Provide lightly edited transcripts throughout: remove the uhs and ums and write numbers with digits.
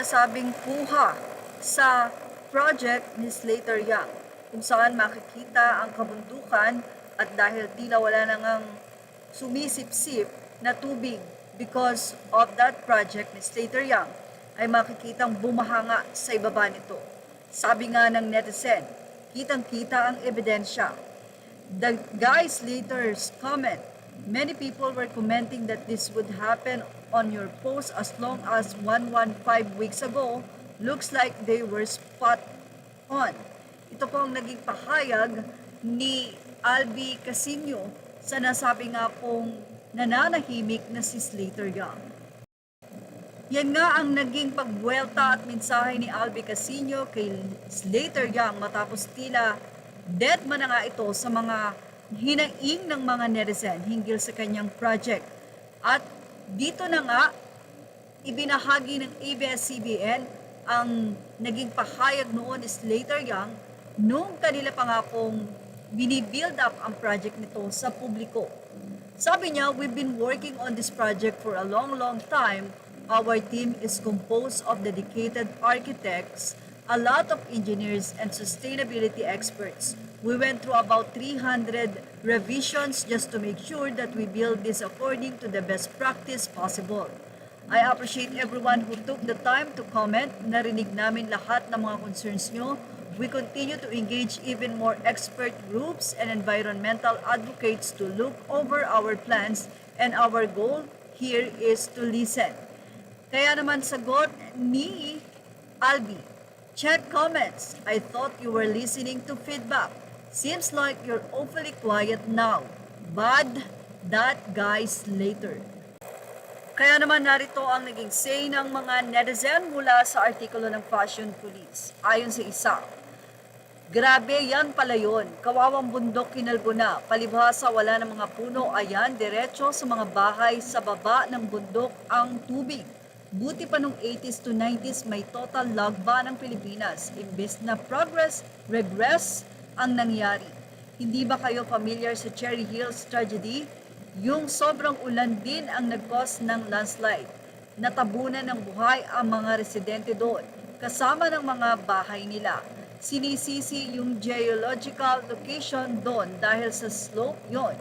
sinasabing kuha sa project ni Slater Young, kung saan makikita ang kabundukan at dahil tila wala nang sumisip-sip na tubig because of that project ni Slater Young, ay makikitang bumahanga sa ibaba nito. Sabi nga ng netizen, kitang-kita ang ebidensya. The guys later's comment, many people were commenting that this would happen on your post as long as 115 weeks ago. Looks like they were spot on. Ito po ang naging pahayag ni Albi Casino sa nasabi nga pong nananahimik na si Slater Young. Yan nga ang naging pagbuwelta at mensahe ni Albi Casino kay Slater Young matapos tila dead man na nga ito sa mga hinaing ng mga netizen hinggil sa kanyang project. At dito na nga, ibinahagi ng ABS-CBN ang naging pahayag noon ni Slater Young nung kanila pa nga pong binibuild up ang project nito sa publiko. Sabi niya, we've been working on this project for a long time. Our team is composed of dedicated architects, a lot of engineers and sustainability experts. We went through about 300 revisions just to make sure that we build this according to the best practice possible. I appreciate everyone who took the time to comment. Narinig namin lahat ng mga concerns nyo. We continue to engage even more expert groups and environmental advocates to look over our plans, and our goal here is to listen. Kaya naman sagot ni Albi, check comments. I thought you were listening to feedback. Seems like you're awfully quiet now. Bad that guys later. Kaya naman narito ang naging say ng mga netizen mula sa artikulo ng Fashion Police. Ayon sa isa, grabe yan pala yun. Kawawang bundok kinalbo na. Palibhasa wala ng mga puno. Ayan, diretso sa mga bahay sa baba ng bundok ang tubig. Buti pa nung 80s to 90s may total lagba ng Pilipinas. Imbes na progress, regress ang nangyari. Hindi ba kayo familiar sa Cherry Hills tragedy? Yung sobrang ulan din ang nag-cause ng landslide. Natabunan ng buhay ang mga residente doon, kasama ng mga bahay nila. Sinisisi yung geological location doon dahil sa slope yon.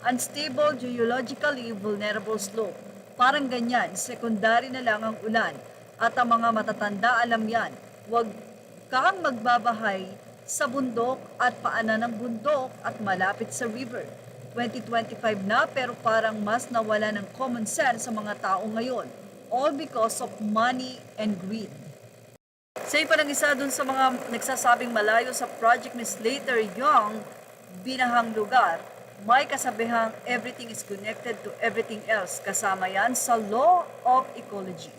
Unstable, geologically vulnerable slope. Parang ganyan, secondary na lang ang ulan. At ang mga matatanda alam yan, huwag kang magbabahay sa bundok at paanan ng bundok at malapit sa river. 2025 na pero parang mas nawala ng common sense sa mga tao ngayon. All because of money and greed. Say pa ng isa dun sa mga nagsasabing malayo sa project ni Slater Young, binahang lugar, may kasabihang everything is connected to everything else. Kasama yan sa law of ecology.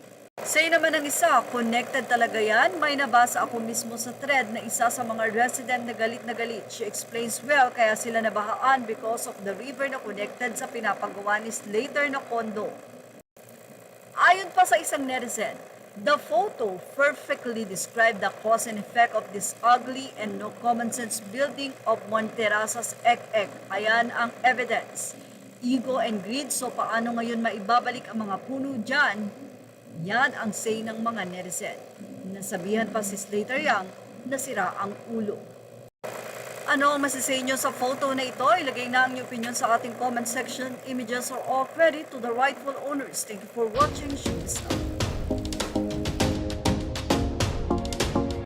Say naman ng isa, connected talaga yan. May nabasa ako mismo sa thread na isa sa mga resident na galit na galit. She explains well kaya sila nabahaan because of the river na connected sa pinapagawa ni Slater na kondo. Ayon pa sa isang netizen, the photo perfectly described the cause and effect of this ugly and no common sense building of Monterasas ek-ek. Ayan ang evidence. Ego and greed, so paano ngayon maibabalik ang mga puno dyan? Yan ang say ng mga netizen. Nasabihan pa si Slater Young na sira ang ulo. Ano ang masasay nyo sa photo na ito? Ilagay na ang inyong opinion sa ating comment section. Images are all credit to the rightful owners. Thank you for watching. Shoot